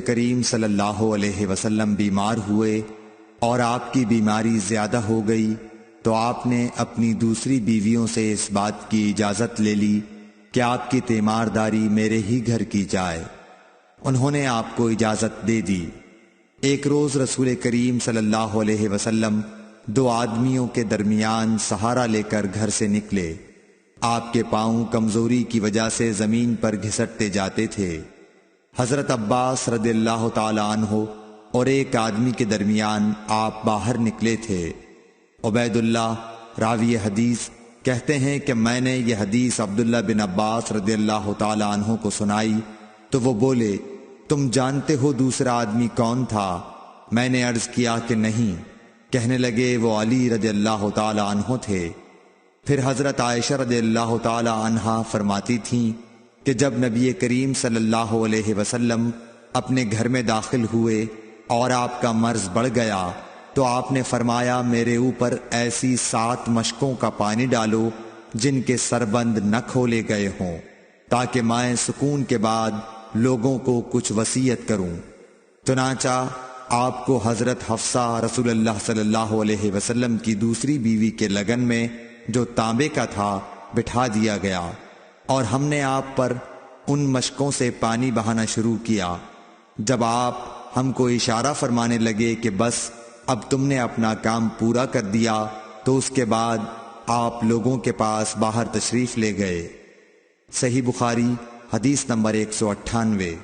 کریم صلی اللہ علیہ وسلم بیمار ہوئے اور آپ کی بیماری زیادہ ہو گئی تو آپ نے اپنی دوسری بیویوں سے اس بات کی اجازت لے لی کہ آپ کی تیمارداری میرے ہی گھر کی جائے۔ انہوں نے آپ کو اجازت دے دی۔ ایک روز رسول کریم صلی اللہ علیہ وسلم دو آدمیوں کے درمیان سہارا لے کر گھر سے نکلے۔ آپ کے پاؤں کمزوری کی وجہ سے زمین پر گھسٹتے جاتے تھے۔ حضرت عباس رضی اللہ تعالی عنہ اور ایک آدمی کے درمیان آپ باہر نکلے تھے۔ عبید اللہ راوی حدیث کہتے ہیں کہ میں نے یہ حدیث عبداللہ بن عباس رضی اللہ تعالی عنہ کو سنائی تو وہ بولے، تم جانتے ہو دوسرا آدمی کون تھا؟ میں نے عرض کیا کہ نہیں۔ کہنے لگے وہ علی رضی اللہ تعالی عنہ تھے۔ پھر حضرت عائشہ رضی اللہ تعالی عنہا فرماتی تھیں کہ جب نبی کریم صلی اللہ علیہ وسلم اپنے گھر میں داخل ہوئے اور آپ کا مرض بڑھ گیا تو آپ نے فرمایا میرے اوپر ایسی 7 مشکوں کا پانی ڈالو جن کے سربند نہ کھولے گئے ہوں، تاکہ میں سکون کے بعد لوگوں کو کچھ وصیت کروں۔ چنانچہ آپ کو حضرت حفصہ رسول اللہ صلی اللہ علیہ وسلم کی دوسری بیوی کے لگن میں جو تانبے کا تھا بٹھا دیا گیا، اور ہم نے آپ پر ان مشکوں سے پانی بہانا شروع کیا۔ جب آپ ہم کو اشارہ فرمانے لگے کہ بس اب تم نے اپنا کام پورا کر دیا تو اس کے بعد آپ لوگوں کے پاس باہر تشریف لے گئے۔ صحیح بخاری حدیث نمبر 198۔